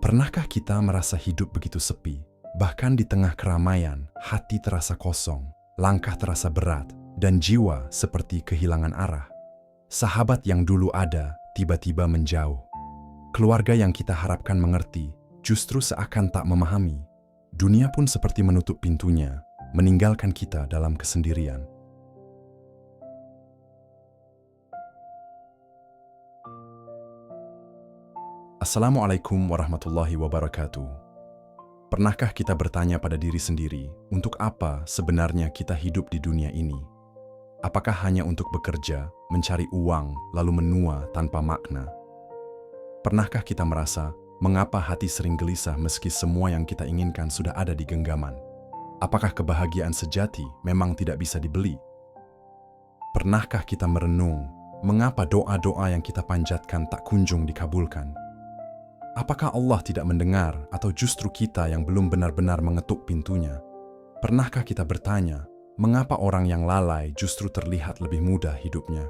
Pernahkah kita merasa hidup begitu sepi? Bahkan di tengah keramaian, hati terasa kosong, langkah terasa berat, dan jiwa seperti kehilangan arah. Sahabat yang dulu ada, tiba-tiba menjauh. Keluarga yang kita harapkan mengerti, justru seakan tak memahami. Dunia pun seperti menutup pintunya, meninggalkan kita dalam kesendirian. Assalamualaikum warahmatullahi wabarakatuh. Pernahkah kita bertanya pada diri sendiri, untuk apa sebenarnya kita hidup di dunia ini? Apakah hanya untuk bekerja, mencari uang, lalu menua tanpa makna? Pernahkah kita merasa, mengapa hati sering gelisah meski semua yang kita inginkan sudah ada di genggaman? Apakah kebahagiaan sejati memang tidak bisa dibeli? Pernahkah kita merenung, mengapa doa-doa yang kita panjatkan tak kunjung dikabulkan? Apakah Allah tidak mendengar atau justru kita yang belum benar-benar mengetuk pintunya? Pernahkah kita bertanya, mengapa orang yang lalai justru terlihat lebih mudah hidupnya?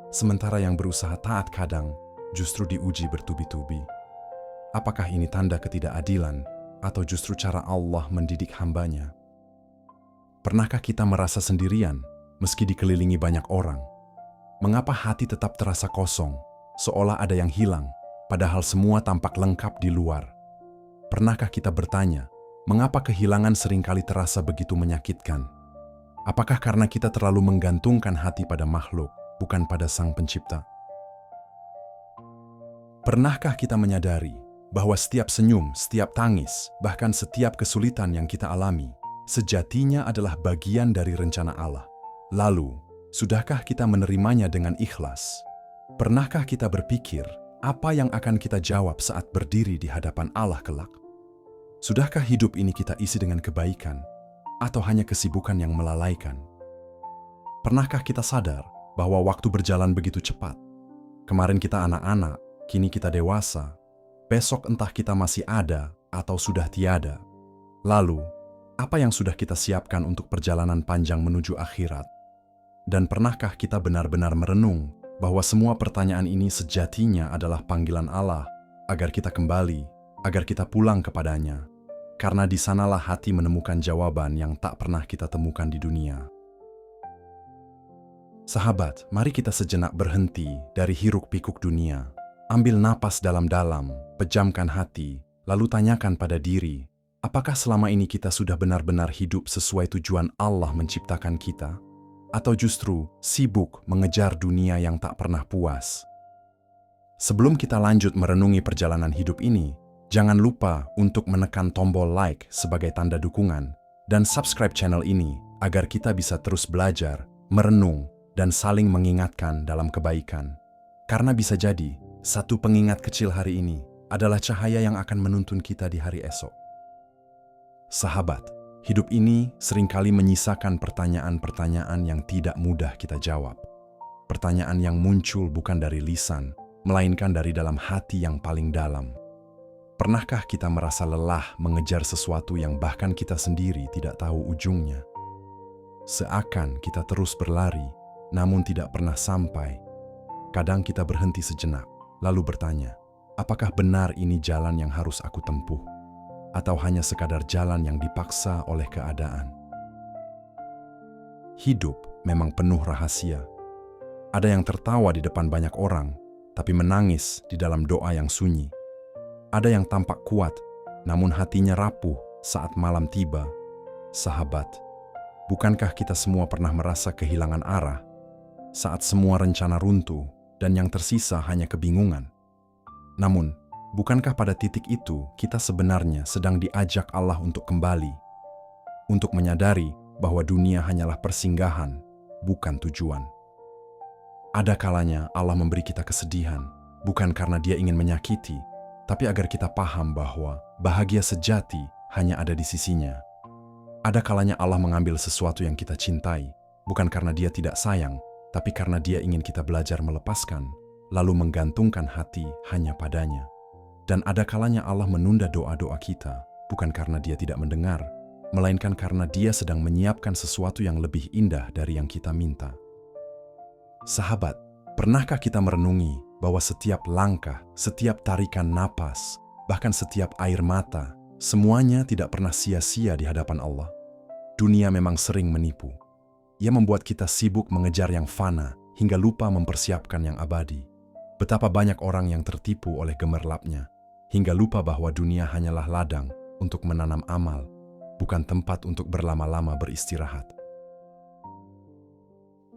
Sementara yang berusaha taat kadang justru diuji bertubi-tubi. Apakah ini tanda ketidakadilan atau justru cara Allah mendidik hambanya? Pernahkah kita merasa sendirian meski dikelilingi banyak orang? Mengapa hati tetap terasa kosong, seolah ada yang hilang? Padahal semua tampak lengkap di luar. Pernahkah kita bertanya, mengapa kehilangan seringkali terasa begitu menyakitkan? Apakah karena kita terlalu menggantungkan hati pada makhluk, bukan pada Sang Pencipta? Pernahkah kita menyadari bahwa setiap senyum, setiap tangis, bahkan setiap kesulitan yang kita alami, sejatinya adalah bagian dari rencana Allah? Lalu, sudahkah kita menerimanya dengan ikhlas? Pernahkah kita berpikir, apa yang akan kita jawab saat berdiri di hadapan Allah kelak? Sudahkah hidup ini kita isi dengan kebaikan, atau hanya kesibukan yang melalaikan? Pernahkah kita sadar bahwa waktu berjalan begitu cepat? Kemarin kita anak-anak, kini kita dewasa. Besok entah kita masih ada atau sudah tiada. Lalu, apa yang sudah kita siapkan untuk perjalanan panjang menuju akhirat? Dan pernahkah kita benar-benar merenung bahwa semua pertanyaan ini sejatinya adalah panggilan Allah agar kita kembali, agar kita pulang kepadanya. Karena di sanalah hati menemukan jawaban yang tak pernah kita temukan di dunia. Sahabat, mari kita sejenak berhenti dari hiruk-pikuk dunia. Ambil napas dalam-dalam, pejamkan hati, lalu tanyakan pada diri, apakah selama ini kita sudah benar-benar hidup sesuai tujuan Allah menciptakan kita? Atau justru sibuk mengejar dunia yang tak pernah puas? Sebelum kita lanjut merenungi perjalanan hidup ini, jangan lupa untuk menekan tombol like sebagai tanda dukungan dan subscribe channel ini agar kita bisa terus belajar, merenung, dan saling mengingatkan dalam kebaikan. Karena bisa jadi, satu pengingat kecil hari ini adalah cahaya yang akan menuntun kita di hari esok. Sahabat, hidup ini seringkali menyisakan pertanyaan-pertanyaan yang tidak mudah kita jawab. Pertanyaan yang muncul bukan dari lisan, melainkan dari dalam hati yang paling dalam. Pernahkah kita merasa lelah mengejar sesuatu yang bahkan kita sendiri tidak tahu ujungnya? Seakan kita terus berlari, namun tidak pernah sampai. Kadang kita berhenti sejenak, lalu bertanya, apakah benar ini jalan yang harus aku tempuh? Atau hanya sekadar jalan yang dipaksa oleh keadaan? Hidup memang penuh rahasia. Ada yang tertawa di depan banyak orang, tapi menangis di dalam doa yang sunyi. Ada yang tampak kuat, namun hatinya rapuh saat malam tiba. Sahabat, bukankah kita semua pernah merasa kehilangan arah saat semua rencana runtuh dan yang tersisa hanya kebingungan? Namun, bukankah pada titik itu kita sebenarnya sedang diajak Allah untuk kembali? Untuk menyadari bahwa dunia hanyalah persinggahan, bukan tujuan. Ada kalanya Allah memberi kita kesedihan, bukan karena Dia ingin menyakiti, tapi agar kita paham bahwa bahagia sejati hanya ada di sisinya. Ada kalanya Allah mengambil sesuatu yang kita cintai, bukan karena Dia tidak sayang, tapi karena Dia ingin kita belajar melepaskan, lalu menggantungkan hati hanya padanya. Dan ada kalanya Allah menunda doa-doa kita, bukan karena Dia tidak mendengar, melainkan karena Dia sedang menyiapkan sesuatu yang lebih indah dari yang kita minta. Sahabat, pernahkah kita merenungi bahwa setiap langkah, setiap tarikan napas, bahkan setiap air mata, semuanya tidak pernah sia-sia di hadapan Allah. Dunia memang sering menipu. Ia membuat kita sibuk mengejar yang fana hingga lupa mempersiapkan yang abadi. Betapa banyak orang yang tertipu oleh gemerlapnya, hingga lupa bahwa dunia hanyalah ladang untuk menanam amal, bukan tempat untuk berlama-lama beristirahat.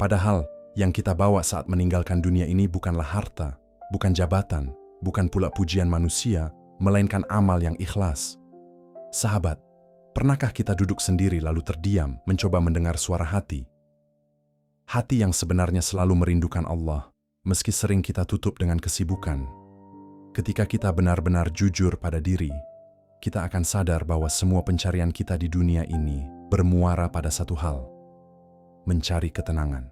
Padahal, yang kita bawa saat meninggalkan dunia ini bukanlah harta, bukan jabatan, bukan pula pujian manusia, melainkan amal yang ikhlas. Sahabat, pernahkah kita duduk sendiri lalu terdiam mencoba mendengar suara hati? Hati yang sebenarnya selalu merindukan Allah, meski sering kita tutup dengan kesibukan. Ketika kita benar-benar jujur pada diri, kita akan sadar bahwa semua pencarian kita di dunia ini bermuara pada satu hal: mencari ketenangan.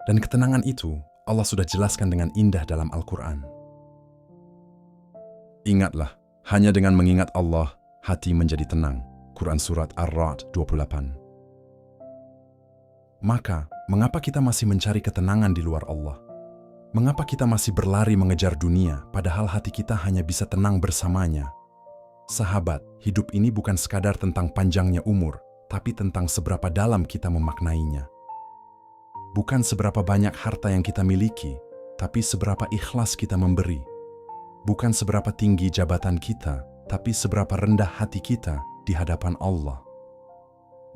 Dan ketenangan itu Allah sudah jelaskan dengan indah dalam Al-Quran. Ingatlah, hanya dengan mengingat Allah, hati menjadi tenang. Quran Surat Ar-Ra'd 28. Maka, mengapa kita masih mencari ketenangan di luar Allah? Mengapa kita masih berlari mengejar dunia, padahal hati kita hanya bisa tenang bersamanya? Sahabat, hidup ini bukan sekadar tentang panjangnya umur, tapi tentang seberapa dalam kita memaknainya. Bukan seberapa banyak harta yang kita miliki, tapi seberapa ikhlas kita memberi. Bukan seberapa tinggi jabatan kita, tapi seberapa rendah hati kita di hadapan Allah.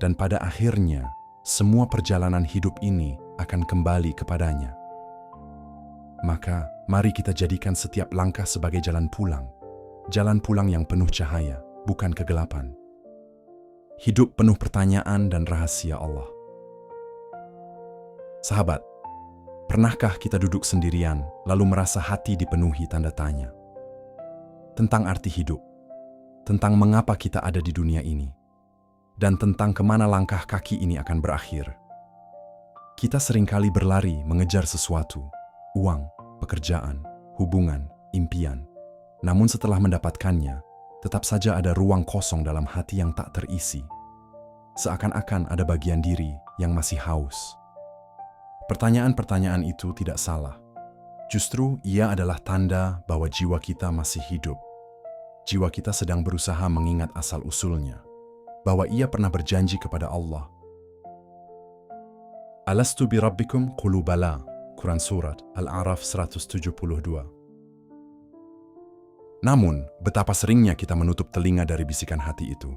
Dan pada akhirnya, semua perjalanan hidup ini akan kembali kepadanya. Maka, mari kita jadikan setiap langkah sebagai jalan pulang. Jalan pulang yang penuh cahaya, bukan kegelapan. Hidup penuh pertanyaan dan rahasia Allah. Sahabat, pernahkah kita duduk sendirian lalu merasa hati dipenuhi tanda tanya? Tentang arti hidup, tentang mengapa kita ada di dunia ini, dan tentang kemana langkah kaki ini akan berakhir. Kita seringkali berlari mengejar sesuatu, uang, pekerjaan, hubungan, impian. Namun setelah mendapatkannya, tetap saja ada ruang kosong dalam hati yang tak terisi. Seakan-akan ada bagian diri yang masih haus. Pertanyaan-pertanyaan itu tidak salah. Justru ia adalah tanda bahwa jiwa kita masih hidup. Jiwa kita sedang berusaha mengingat asal-usulnya, bahwa ia pernah berjanji kepada Allah. Alastu bi rabbikum qulu bala. Quran Surat Al-A'raf 172. Namun, betapa seringnya kita menutup telinga dari bisikan hati itu.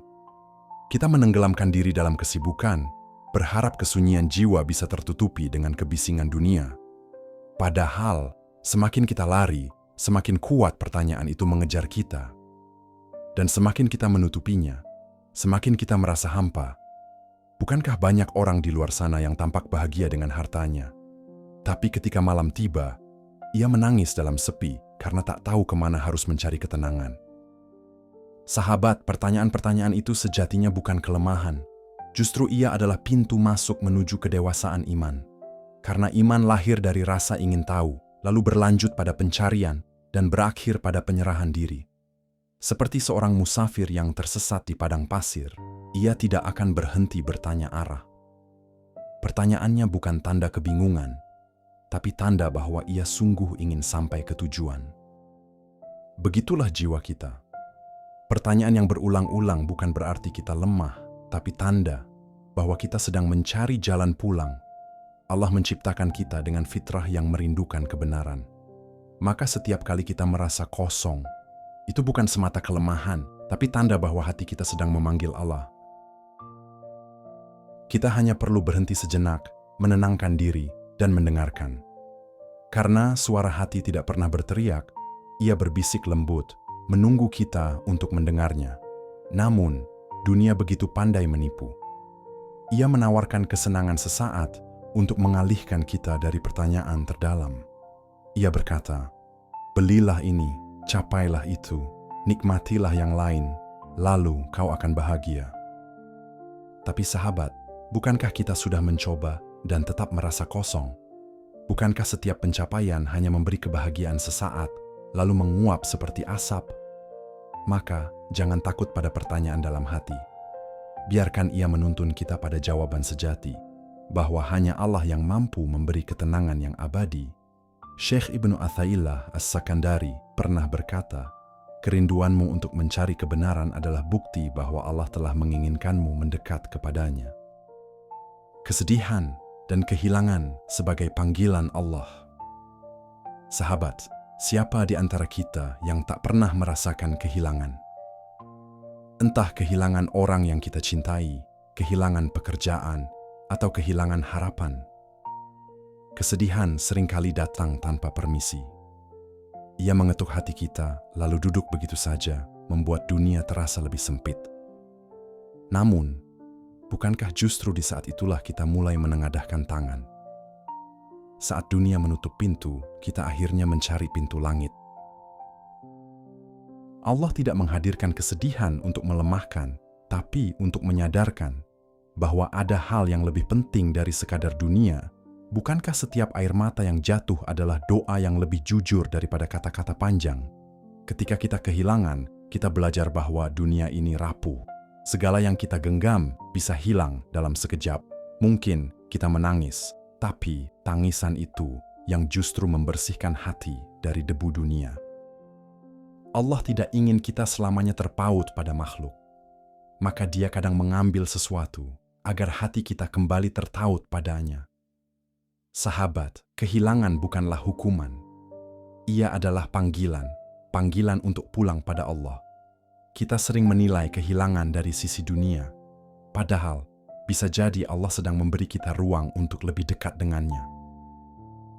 Kita menenggelamkan diri dalam kesibukan, berharap kesunyian jiwa bisa tertutupi dengan kebisingan dunia. Padahal, semakin kita lari, semakin kuat pertanyaan itu mengejar kita. Dan semakin kita menutupinya, semakin kita merasa hampa. Bukankah banyak orang di luar sana yang tampak bahagia dengan hartanya? Tapi ketika malam tiba, ia menangis dalam sepi karena tak tahu kemana harus mencari ketenangan. Sahabat, pertanyaan-pertanyaan itu sejatinya bukan kelemahan. Justru ia adalah pintu masuk menuju kedewasaan iman. Karena iman lahir dari rasa ingin tahu, lalu berlanjut pada pencarian, dan berakhir pada penyerahan diri. Seperti seorang musafir yang tersesat di padang pasir, ia tidak akan berhenti bertanya arah. Pertanyaannya bukan tanda kebingungan, tapi tanda bahwa ia sungguh ingin sampai ke tujuan. Begitulah jiwa kita. Pertanyaan yang berulang-ulang bukan berarti kita lemah, tapi tanda bahwa kita sedang mencari jalan pulang. Allah menciptakan kita dengan fitrah yang merindukan kebenaran. Maka setiap kali kita merasa kosong, itu bukan semata kelemahan, tapi tanda bahwa hati kita sedang memanggil Allah. Kita hanya perlu berhenti sejenak, menenangkan diri, dan mendengarkan. Karena suara hati tidak pernah berteriak, ia berbisik lembut, menunggu kita untuk mendengarnya. Namun, dunia begitu pandai menipu. Ia menawarkan kesenangan sesaat untuk mengalihkan kita dari pertanyaan terdalam. Ia berkata, "Belilah ini, capailah itu, nikmatilah yang lain, lalu kau akan bahagia." Tapi sahabat, bukankah kita sudah mencoba dan tetap merasa kosong? Bukankah setiap pencapaian hanya memberi kebahagiaan sesaat, lalu menguap seperti asap? Maka, jangan takut pada pertanyaan dalam hati. Biarkan ia menuntun kita pada jawaban sejati, bahwa hanya Allah yang mampu memberi ketenangan yang abadi. Syekh Ibnu Athaillah As-Sakandari pernah berkata, kerinduanmu untuk mencari kebenaran adalah bukti bahwa Allah telah menginginkanmu mendekat kepadanya. Kesedihan dan kehilangan sebagai panggilan Allah. Sahabat, siapa di antara kita yang tak pernah merasakan kehilangan? Entah kehilangan orang yang kita cintai, kehilangan pekerjaan, atau kehilangan harapan. Kesedihan seringkali datang tanpa permisi. Ia mengetuk hati kita, lalu duduk begitu saja, membuat dunia terasa lebih sempit. Namun, bukankah justru di saat itulah kita mulai menengadahkan tangan? Saat dunia menutup pintu, kita akhirnya mencari pintu langit. Allah tidak menghadirkan kesedihan untuk melemahkan, tapi untuk menyadarkan bahwa ada hal yang lebih penting dari sekadar dunia. Bukankah setiap air mata yang jatuh adalah doa yang lebih jujur daripada kata-kata panjang? Ketika kita kehilangan, kita belajar bahwa dunia ini rapuh. Segala yang kita genggam bisa hilang dalam sekejap. Mungkin kita menangis, tapi tangisan itu yang justru membersihkan hati dari debu dunia. Allah tidak ingin kita selamanya terpaut pada makhluk. Maka Dia kadang mengambil sesuatu agar hati kita kembali tertaut padanya. Sahabat, kehilangan bukanlah hukuman. Ia adalah panggilan untuk pulang pada Allah. Kita sering menilai kehilangan dari sisi dunia, padahal bisa jadi Allah sedang memberi kita ruang untuk lebih dekat dengannya.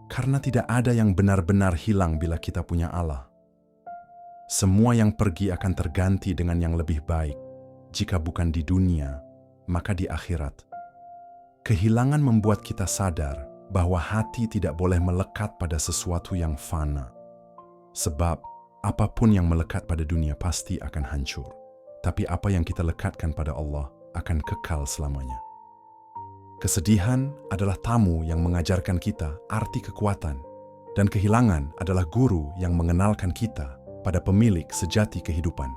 Karena tidak ada yang benar-benar hilang bila kita punya Allah. Semua yang pergi akan terganti dengan yang lebih baik. Jika bukan di dunia, maka di akhirat. Kehilangan membuat kita sadar bahwa hati tidak boleh melekat pada sesuatu yang fana. Sebab, apapun yang melekat pada dunia pasti akan hancur. Tapi apa yang kita lekatkan pada Allah akan kekal selamanya. Kesedihan adalah tamu yang mengajarkan kita arti kekuatan, dan kehilangan adalah guru yang mengenalkan kita pada pemilik sejati kehidupan.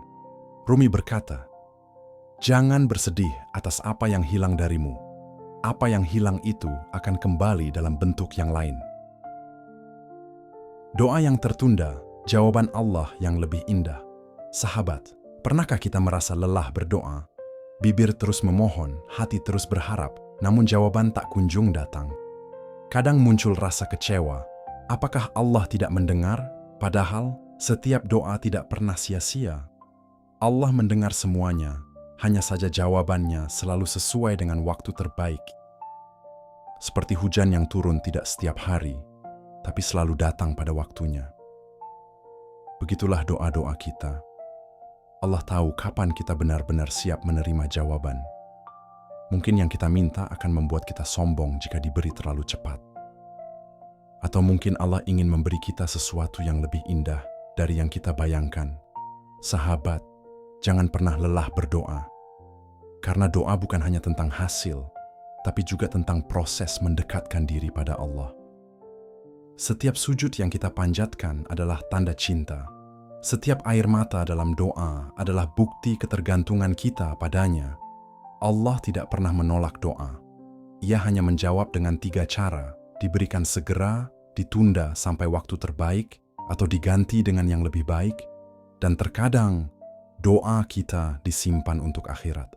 Rumi berkata, "Jangan bersedih atas apa yang hilang darimu. Apa yang hilang itu akan kembali dalam bentuk yang lain." Doa yang tertunda, jawaban Allah yang lebih indah. Sahabat, pernahkah kita merasa lelah berdoa? Bibir terus memohon, hati terus berharap, namun jawaban tak kunjung datang. Kadang muncul rasa kecewa. Apakah Allah tidak mendengar? Padahal setiap doa tidak pernah sia-sia. Allah mendengar semuanya. Hanya saja jawabannya selalu sesuai dengan waktu terbaik. Seperti hujan yang turun tidak setiap hari, tapi selalu datang pada waktunya. Begitulah doa-doa kita. Allah tahu kapan kita benar-benar siap menerima jawaban. Mungkin yang kita minta akan membuat kita sombong jika diberi terlalu cepat. Atau mungkin Allah ingin memberi kita sesuatu yang lebih indah dari yang kita bayangkan. Sahabat, jangan pernah lelah berdoa. Karena doa bukan hanya tentang hasil, tapi juga tentang proses mendekatkan diri pada Allah. Setiap sujud yang kita panjatkan adalah tanda cinta. Setiap air mata dalam doa adalah bukti ketergantungan kita padanya. Allah tidak pernah menolak doa. Ia hanya menjawab dengan 3 cara: diberikan segera, ditunda sampai waktu terbaik, atau diganti dengan yang lebih baik. Dan terkadang, doa kita disimpan untuk akhirat.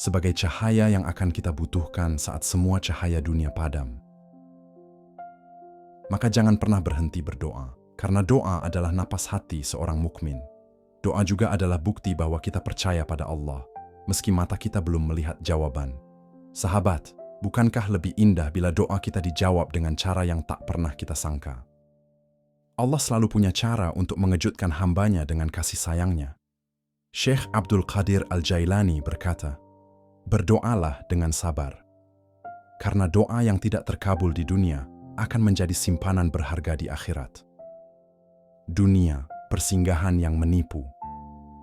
Sebagai cahaya yang akan kita butuhkan saat semua cahaya dunia padam. Maka jangan pernah berhenti berdoa, karena doa adalah napas hati seorang mukmin. Doa juga adalah bukti bahwa kita percaya pada Allah, meski mata kita belum melihat jawaban. Sahabat, bukankah lebih indah bila doa kita dijawab dengan cara yang tak pernah kita sangka? Allah selalu punya cara untuk mengejutkan hambanya dengan kasih sayangnya. Syekh Abdul Qadir Al-Jailani berkata, "Berdoalah dengan sabar, karena doa yang tidak terkabul di dunia akan menjadi simpanan berharga di akhirat." Dunia, persinggahan yang menipu.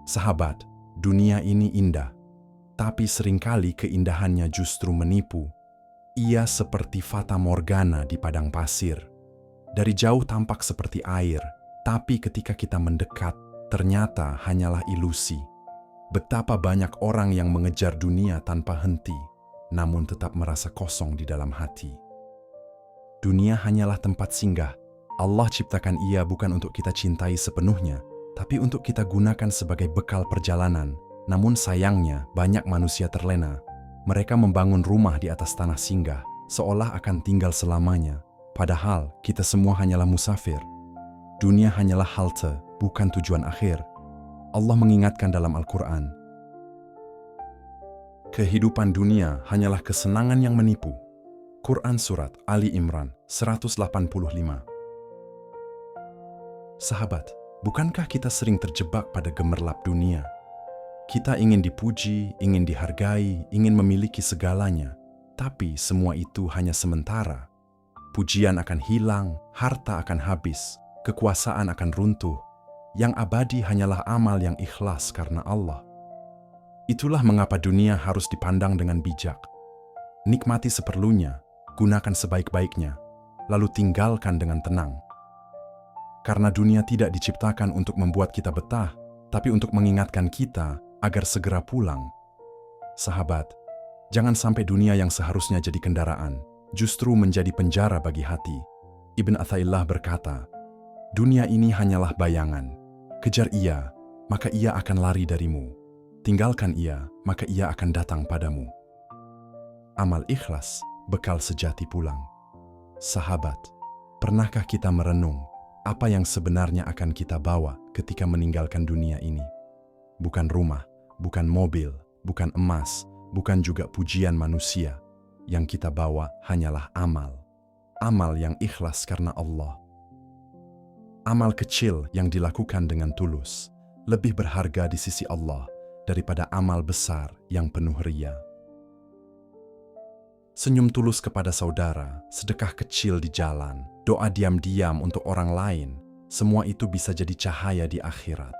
Sahabat, dunia ini indah, tapi seringkali keindahannya justru menipu. Ia seperti fata morgana di padang pasir. Dari jauh tampak seperti air, tapi ketika kita mendekat, ternyata hanyalah ilusi. Betapa banyak orang yang mengejar dunia tanpa henti, namun tetap merasa kosong di dalam hati. Dunia hanyalah tempat singgah. Allah ciptakan ia bukan untuk kita cintai sepenuhnya, tapi untuk kita gunakan sebagai bekal perjalanan. Namun sayangnya, banyak manusia terlena. Mereka membangun rumah di atas tanah singgah, seolah akan tinggal selamanya. Padahal, kita semua hanyalah musafir. Dunia hanyalah halte, bukan tujuan akhir. Allah mengingatkan dalam Al-Quran, kehidupan dunia hanyalah kesenangan yang menipu. Quran Surat Ali Imran 185. Sahabat, bukankah kita sering terjebak pada gemerlap dunia? Kita ingin dipuji, ingin dihargai, ingin memiliki segalanya. Tapi semua itu hanya sementara. Pujian akan hilang, harta akan habis, kekuasaan akan runtuh. Yang abadi hanyalah amal yang ikhlas karena Allah. Itulah mengapa dunia harus dipandang dengan bijak. Nikmati seperlunya, gunakan sebaik-baiknya, lalu tinggalkan dengan tenang. Karena dunia tidak diciptakan untuk membuat kita betah, tapi untuk mengingatkan kita agar segera pulang. Sahabat, jangan sampai dunia yang seharusnya jadi kendaraan, justru menjadi penjara bagi hati. Ibn Athaillah berkata, dunia ini hanyalah bayangan. Kejar ia, maka ia akan lari darimu. Tinggalkan ia, maka ia akan datang padamu. Amal ikhlas, bekal sejati pulang. Sahabat, pernahkah kita merenung apa yang sebenarnya akan kita bawa ketika meninggalkan dunia ini? Bukan rumah, bukan mobil, bukan emas, bukan juga pujian manusia. Yang kita bawa hanyalah amal. Amal yang ikhlas karena Allah. Amal kecil yang dilakukan dengan tulus lebih berharga di sisi Allah daripada amal besar yang penuh ria. Senyum tulus kepada saudara, sedekah kecil di jalan, doa diam-diam untuk orang lain, semua itu bisa jadi cahaya di akhirat.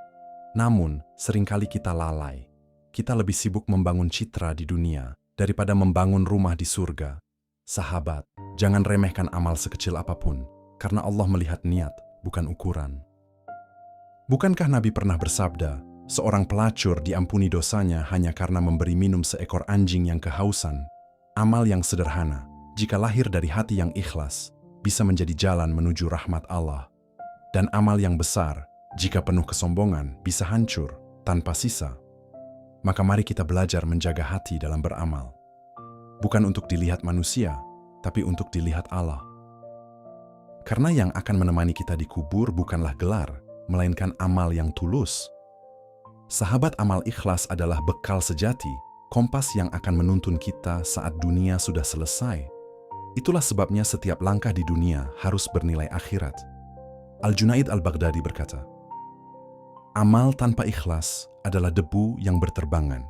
Namun, seringkali kita lalai. Kita lebih sibuk membangun citra di dunia daripada membangun rumah di surga. Sahabat, jangan remehkan amal sekecil apapun, karena Allah melihat niat, bukan ukuran. Bukankah Nabi pernah bersabda, seorang pelacur diampuni dosanya hanya karena memberi minum seekor anjing yang kehausan? Amal yang sederhana, jika lahir dari hati yang ikhlas, bisa menjadi jalan menuju rahmat Allah. Dan amal yang besar, jika penuh kesombongan, bisa hancur tanpa sisa. Maka mari kita belajar menjaga hati dalam beramal. Bukan untuk dilihat manusia, tapi untuk dilihat Allah. Karena yang akan menemani kita di kubur bukanlah gelar, melainkan amal yang tulus. Sahabat, amal ikhlas adalah bekal sejati, kompas yang akan menuntun kita saat dunia sudah selesai. Itulah sebabnya setiap langkah di dunia harus bernilai akhirat. Al-Junaid Al-Baghdadi berkata, amal tanpa ikhlas adalah debu yang berterbangan,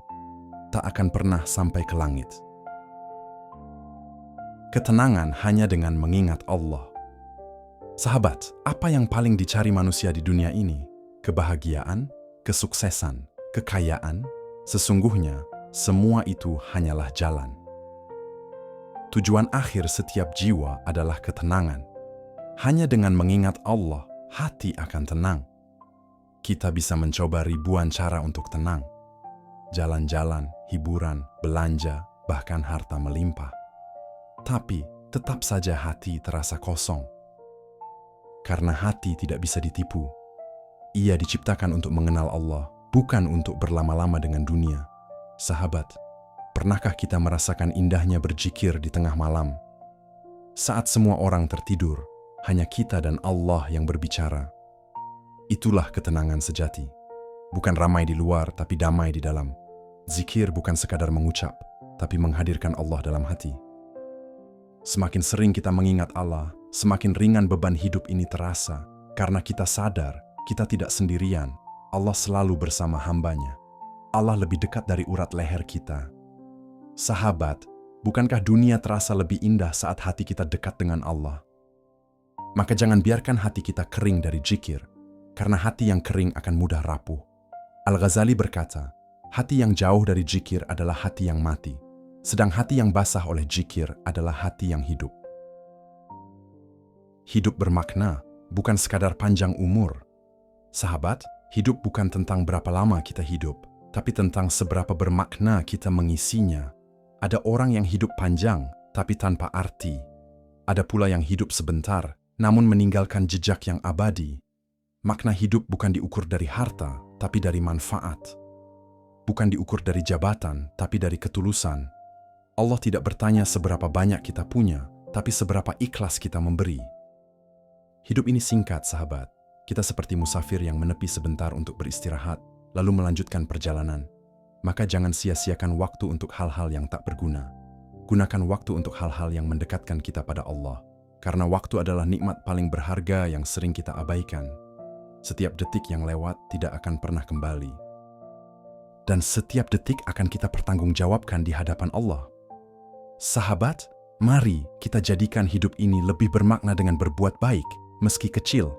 tak akan pernah sampai ke langit. Ketenangan hanya dengan mengingat Allah. Sahabat, apa yang paling dicari manusia di dunia ini? Kebahagiaan, kesuksesan, kekayaan? Sesungguhnya, semua itu hanyalah jalan. Tujuan akhir setiap jiwa adalah ketenangan. Hanya dengan mengingat Allah, hati akan tenang. Kita bisa mencoba ribuan cara untuk tenang. Jalan-jalan, hiburan, belanja, bahkan harta melimpah. Tapi, tetap saja hati terasa kosong. Karena hati tidak bisa ditipu. Ia diciptakan untuk mengenal Allah, bukan untuk berlama-lama dengan dunia. Sahabat, pernahkah kita merasakan indahnya berzikir di tengah malam? Saat semua orang tertidur, hanya kita dan Allah yang berbicara. Itulah ketenangan sejati. Bukan ramai di luar, tapi damai di dalam. Zikir bukan sekadar mengucap, tapi menghadirkan Allah dalam hati. Semakin sering kita mengingat Allah, semakin ringan beban hidup ini terasa. Karena kita sadar, kita tidak sendirian. Allah selalu bersama hambanya. Allah lebih dekat dari urat leher kita. Sahabat, bukankah dunia terasa lebih indah saat hati kita dekat dengan Allah? Maka jangan biarkan hati kita kering dari zikir, karena hati yang kering akan mudah rapuh. Al-Ghazali berkata, hati yang jauh dari zikir adalah hati yang mati, sedang hati yang basah oleh zikir adalah hati yang hidup. Hidup bermakna, bukan sekadar panjang umur. Sahabat, hidup bukan tentang berapa lama kita hidup, tapi tentang seberapa bermakna kita mengisinya. Ada orang yang hidup panjang, tapi tanpa arti. Ada pula yang hidup sebentar, namun meninggalkan jejak yang abadi. Makna hidup bukan diukur dari harta, tapi dari manfaat. Bukan diukur dari jabatan, tapi dari ketulusan. Allah tidak bertanya seberapa banyak kita punya, tapi seberapa ikhlas kita memberi. Hidup ini singkat, sahabat. Kita seperti musafir yang menepi sebentar untuk beristirahat, lalu melanjutkan perjalanan. Maka jangan sia-siakan waktu untuk hal-hal yang tak berguna. Gunakan waktu untuk hal-hal yang mendekatkan kita pada Allah. Karena waktu adalah nikmat paling berharga yang sering kita abaikan. Setiap detik yang lewat tidak akan pernah kembali. Dan setiap detik akan kita pertanggungjawabkan di hadapan Allah. Sahabat, mari kita jadikan hidup ini lebih bermakna dengan berbuat baik, meski kecil.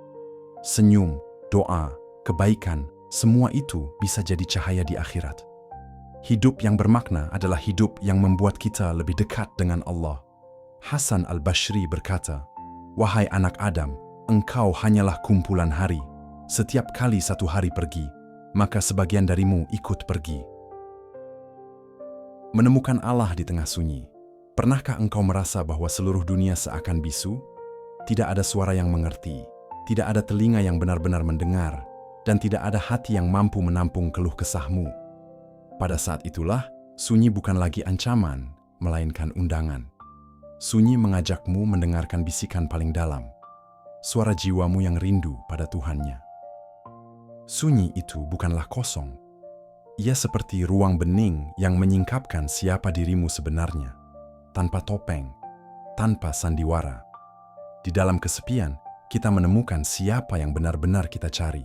Senyum, doa, kebaikan, semua itu bisa jadi cahaya di akhirat. Hidup yang bermakna adalah hidup yang membuat kita lebih dekat dengan Allah. Hasan al-Bashri berkata, "Wahai anak Adam, engkau hanyalah kumpulan hari. Setiap kali satu hari pergi, maka sebagian darimu ikut pergi." Menemukan Allah di tengah sunyi. Pernahkah engkau merasa bahwa seluruh dunia seakan bisu? Tidak ada suara yang mengerti, tidak ada telinga yang benar-benar mendengar, dan tidak ada hati yang mampu menampung keluh kesahmu. Pada saat itulah, sunyi bukan lagi ancaman, melainkan undangan. Sunyi mengajakmu mendengarkan bisikan paling dalam, suara jiwamu yang rindu pada Tuhannya. Sunyi itu bukanlah kosong. Ia seperti ruang bening yang menyingkapkan siapa dirimu sebenarnya, tanpa topeng, tanpa sandiwara. Di dalam kesepian, kita menemukan siapa yang benar-benar kita cari.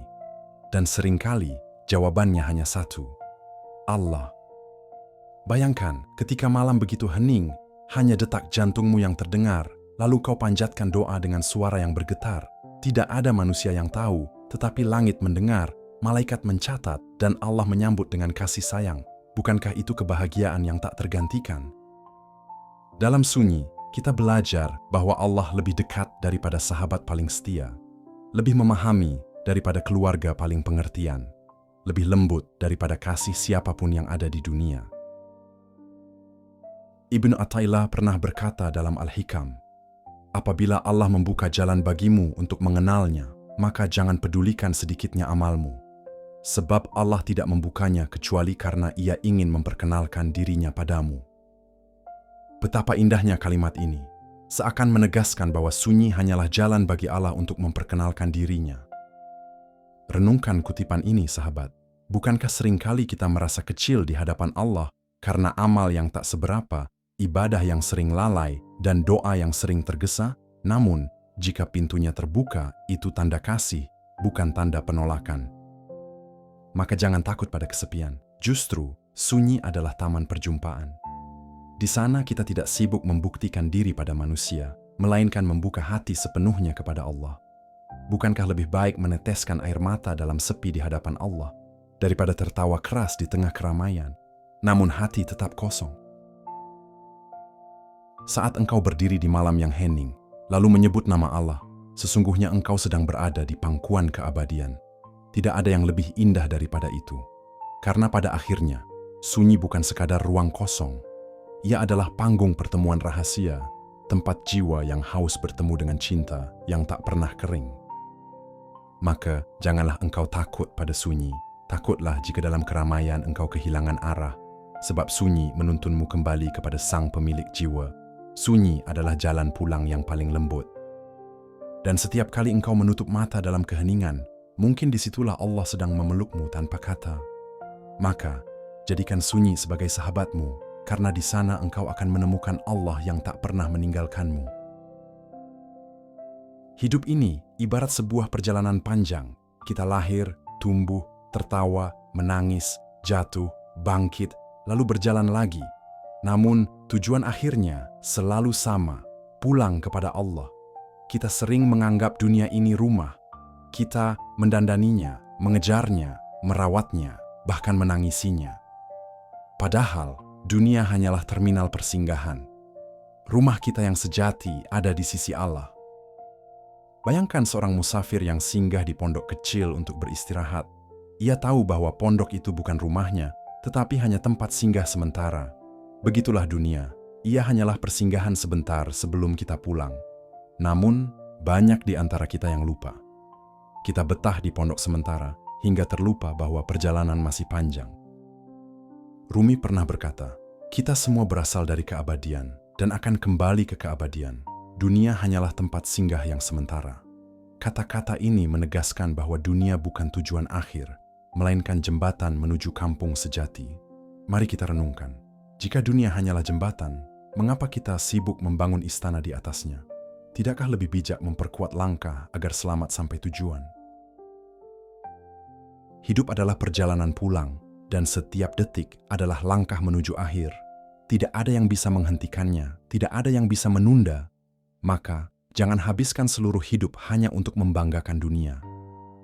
Dan seringkali, jawabannya hanya satu: Allah. Bayangkan ketika malam begitu hening, hanya detak jantungmu yang terdengar, lalu kau panjatkan doa dengan suara yang bergetar. Tidak ada manusia yang tahu, tetapi langit mendengar, malaikat mencatat, dan Allah menyambut dengan kasih sayang. Bukankah itu kebahagiaan yang tak tergantikan? Dalam sunyi, kita belajar bahwa Allah lebih dekat daripada sahabat paling setia, lebih memahami daripada keluarga paling pengertian, lebih lembut daripada kasih siapapun yang ada di dunia. Ibnu Athaillah pernah berkata dalam Al-Hikam, "Apabila Allah membuka jalan bagimu untuk mengenalnya, maka jangan pedulikan sedikitnya amalmu. Sebab Allah tidak membukanya kecuali karena Ia ingin memperkenalkan dirinya padamu." Betapa indahnya kalimat ini, seakan menegaskan bahwa sunyi hanyalah jalan bagi Allah untuk memperkenalkan dirinya. Renungkan kutipan ini, sahabat. Bukankah seringkali kita merasa kecil di hadapan Allah karena amal yang tak seberapa, ibadah yang sering lalai, dan doa yang sering tergesa? Namun, jika pintunya terbuka, itu tanda kasih, bukan tanda penolakan. Maka jangan takut pada kesepian. Justru, sunyi adalah taman perjumpaan. Di sana kita tidak sibuk membuktikan diri pada manusia, melainkan membuka hati sepenuhnya kepada Allah. Bukankah lebih baik meneteskan air mata dalam sepi di hadapan Allah, daripada tertawa keras di tengah keramaian, namun hati tetap kosong? Saat engkau berdiri di malam yang hening, lalu menyebut nama Allah, sesungguhnya engkau sedang berada di pangkuan keabadian. Tidak ada yang lebih indah daripada itu. Karena pada akhirnya, sunyi bukan sekadar ruang kosong. Ia adalah panggung pertemuan rahasia, tempat jiwa yang haus bertemu dengan cinta yang tak pernah kering. Maka, janganlah engkau takut pada sunyi. Takutlah jika dalam keramaian engkau kehilangan arah, sebab sunyi menuntunmu kembali kepada sang pemilik jiwa. Sunyi adalah jalan pulang yang paling lembut. Dan setiap kali engkau menutup mata dalam keheningan, mungkin disitulah Allah sedang memelukmu tanpa kata. Maka, jadikan sunyi sebagai sahabatmu, karena di sana engkau akan menemukan Allah yang tak pernah meninggalkanmu. Hidup ini ibarat sebuah perjalanan panjang. Kita lahir, tumbuh, tertawa, menangis, jatuh, bangkit, lalu berjalan lagi. Namun, tujuan akhirnya selalu sama, pulang kepada Allah. Kita sering menganggap dunia ini rumah. Kita mendandaninya, mengejarnya, merawatnya, bahkan menangisinya. Padahal, dunia hanyalah terminal persinggahan. Rumah kita yang sejati ada di sisi Allah. Bayangkan seorang musafir yang singgah di pondok kecil untuk beristirahat. Ia tahu bahwa pondok itu bukan rumahnya, tetapi hanya tempat singgah sementara. Begitulah dunia, ia hanyalah persinggahan sebentar sebelum kita pulang. Namun, banyak di antara kita yang lupa. Kita betah di pondok sementara hingga terlupa bahwa perjalanan masih panjang. Rumi pernah berkata, "Kita semua berasal dari keabadian dan akan kembali ke keabadian. Dunia hanyalah tempat singgah yang sementara." Kata-kata ini menegaskan bahwa dunia bukan tujuan akhir, melainkan jembatan menuju kampung sejati. Mari kita renungkan, jika dunia hanyalah jembatan, mengapa kita sibuk membangun istana di atasnya? Tidakkah lebih bijak memperkuat langkah agar selamat sampai tujuan? Hidup adalah perjalanan pulang, dan setiap detik adalah langkah menuju akhir. Tidak ada yang bisa menghentikannya, tidak ada yang bisa menunda. Maka, jangan habiskan seluruh hidup hanya untuk membanggakan dunia,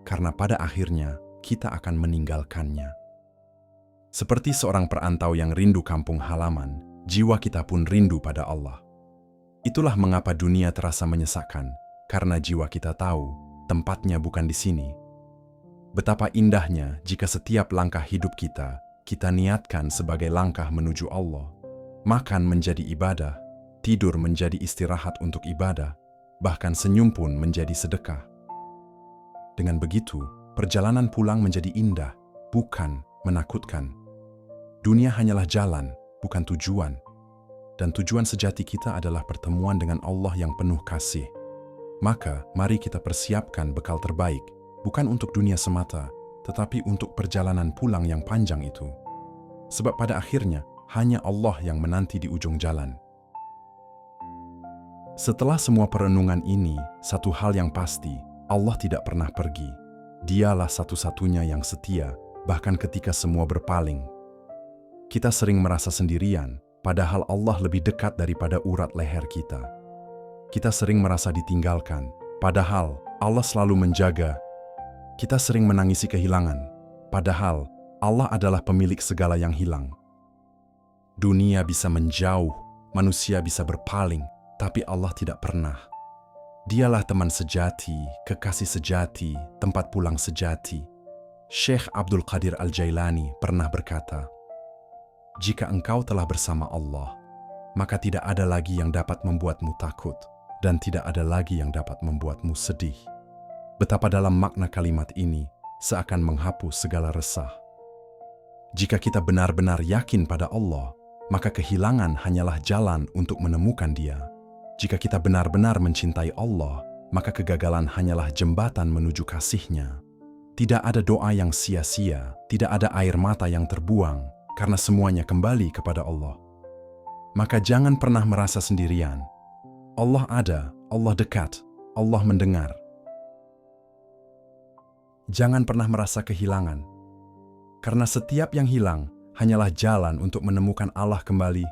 karena pada akhirnya kita akan meninggalkannya. Seperti seorang perantau yang rindu kampung halaman, jiwa kita pun rindu pada Allah. Itulah mengapa dunia terasa menyesakkan, karena jiwa kita tahu tempatnya bukan di sini. Betapa indahnya jika setiap langkah hidup kita niatkan sebagai langkah menuju Allah. Makan menjadi ibadah, tidur menjadi istirahat untuk ibadah, bahkan senyum pun menjadi sedekah. Dengan begitu, perjalanan pulang menjadi indah, bukan menakutkan. Dunia hanyalah jalan, bukan tujuan. Dan tujuan sejati kita adalah pertemuan dengan Allah yang penuh kasih. Maka, mari kita persiapkan bekal terbaik, bukan untuk dunia semata, tetapi untuk perjalanan pulang yang panjang itu. Sebab pada akhirnya, hanya Allah yang menanti di ujung jalan. Setelah semua perenungan ini, satu hal yang pasti, Allah tidak pernah pergi. Dialah satu-satunya yang setia, bahkan ketika semua berpaling. Kita sering merasa sendirian, padahal Allah lebih dekat daripada urat leher kita. Kita sering merasa ditinggalkan, padahal Allah selalu menjaga. Kita sering menangisi kehilangan, padahal Allah adalah pemilik segala yang hilang. Dunia bisa menjauh, manusia bisa berpaling, tapi Allah tidak pernah. Dialah teman sejati, kekasih sejati, tempat pulang sejati. Syekh Abdul Qadir Al-Jailani pernah berkata, "Jika engkau telah bersama Allah, maka tidak ada lagi yang dapat membuatmu takut, dan tidak ada lagi yang dapat membuatmu sedih." Betapa dalam makna kalimat ini seakan menghapus segala resah. Jika kita benar-benar yakin pada Allah, maka kehilangan hanyalah jalan untuk menemukan Dia. Jika kita benar-benar mencintai Allah, maka kegagalan hanyalah jembatan menuju kasih-Nya. Tidak ada doa yang sia-sia, tidak ada air mata yang terbuang, karena semuanya kembali kepada Allah. Maka jangan pernah merasa sendirian. Allah ada, Allah dekat, Allah mendengar. Jangan pernah merasa kehilangan, karena setiap yang hilang hanyalah jalan untuk menemukan Allah kembali.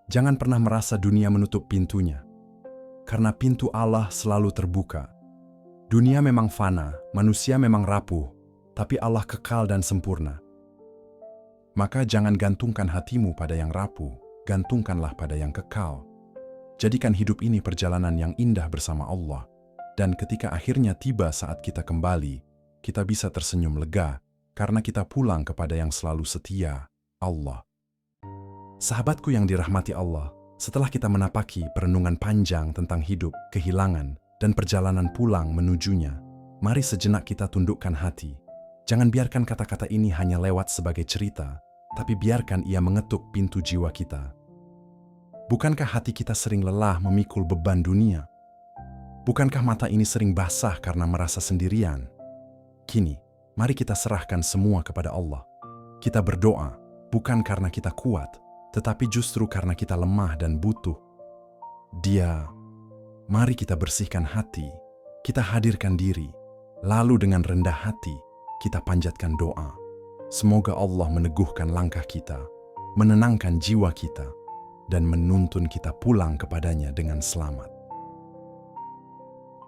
Jangan pernah merasa dunia menutup pintunya, karena pintu Allah selalu terbuka. Dunia memang fana, manusia memang rapuh, tapi Allah kekal dan sempurna. Maka jangan gantungkan hatimu pada yang rapuh, gantungkanlah pada yang kekal. Jadikan hidup ini perjalanan yang indah bersama Allah, dan ketika akhirnya tiba saat kita kembali, kita bisa tersenyum lega, karena kita pulang kepada yang selalu setia, Allah. Sahabatku yang dirahmati Allah, setelah kita menapaki perenungan panjang tentang hidup, kehilangan, dan perjalanan pulang menujunya, mari sejenak kita tundukkan hati. Jangan biarkan kata-kata ini hanya lewat sebagai cerita, tapi biarkan ia mengetuk pintu jiwa kita. Bukankah hati kita sering lelah memikul beban dunia? Bukankah mata ini sering basah karena merasa sendirian? Kini, mari kita serahkan semua kepada Allah. Kita berdoa, bukan karena kita kuat, tetapi justru karena kita lemah dan butuh Dia. Mari kita bersihkan hati, kita hadirkan diri, lalu dengan rendah hati, kita panjatkan doa. Semoga Allah meneguhkan langkah kita, menenangkan jiwa kita, dan menuntun kita pulang kepadanya dengan selamat.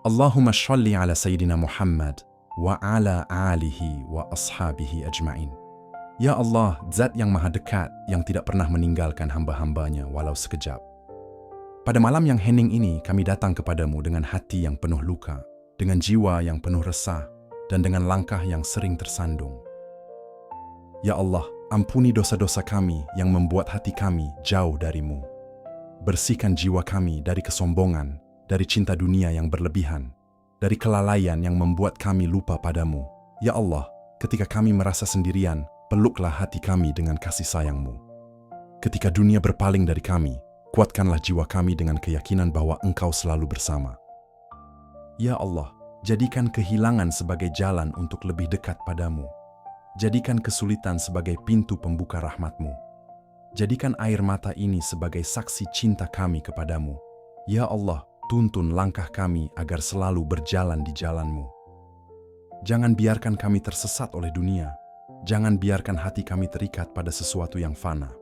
Allahumma sholli ala Sayyidina Muhammad wa ala alihi wa ashabihi ajma'in. Ya Allah, Zat yang maha dekat, yang tidak pernah meninggalkan hamba-hambanya walau sekejap. Pada malam yang hening ini, kami datang kepadamu dengan hati yang penuh luka, dengan jiwa yang penuh resah, dan dengan langkah yang sering tersandung. Ya Allah, ampuni dosa-dosa kami yang membuat hati kami jauh darimu. Bersihkan jiwa kami dari kesombongan, dari cinta dunia yang berlebihan, dari kelalaian yang membuat kami lupa padamu. Ya Allah, ketika kami merasa sendirian, peluklah hati kami dengan kasih sayang-Mu. Ketika dunia berpaling dari kami, kuatkanlah jiwa kami dengan keyakinan bahwa Engkau selalu bersama. Ya Allah, jadikan kehilangan sebagai jalan untuk lebih dekat padamu. Jadikan kesulitan sebagai pintu pembuka rahmat-Mu. Jadikan air mata ini sebagai saksi cinta kami kepadamu. Ya Allah, tuntun langkah kami agar selalu berjalan di jalan-Mu. Jangan biarkan kami tersesat oleh dunia. Jangan biarkan hati kami terikat pada sesuatu yang fana.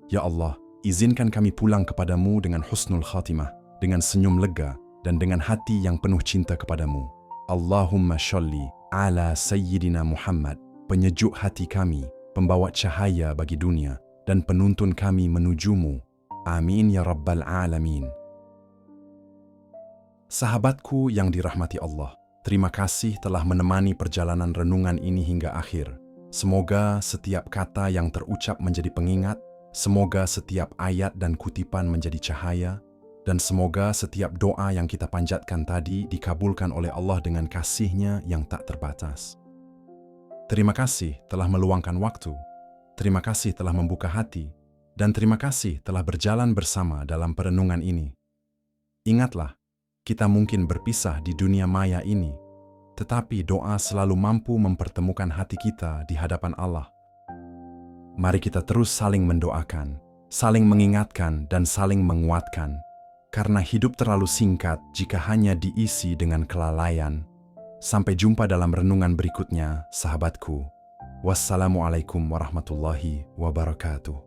Ya Allah, izinkan kami pulang kepadamu dengan husnul khatimah, dengan senyum lega, dan dengan hati yang penuh cinta kepadamu. Allahumma sholli ala Sayyidina Muhammad, penyejuk hati kami, pembawa cahaya bagi dunia, dan penuntun kami menujumu. Amin ya Rabbal Alamin. Sahabatku yang dirahmati Allah, terima kasih telah menemani perjalanan renungan ini hingga akhir. Semoga setiap kata yang terucap menjadi pengingat, semoga setiap ayat dan kutipan menjadi cahaya, dan semoga setiap doa yang kita panjatkan tadi dikabulkan oleh Allah dengan kasih-Nya yang tak terbatas. Terima kasih telah meluangkan waktu, terima kasih telah membuka hati, dan terima kasih telah berjalan bersama dalam perenungan ini. Ingatlah, kita mungkin berpisah di dunia maya ini, tetapi doa selalu mampu mempertemukan hati kita di hadapan Allah. Mari kita terus saling mendoakan, saling mengingatkan, dan saling menguatkan, karena hidup terlalu singkat jika hanya diisi dengan kelalaian. Sampai jumpa dalam renungan berikutnya, sahabatku. Wassalamualaikum warahmatullahi wabarakatuh.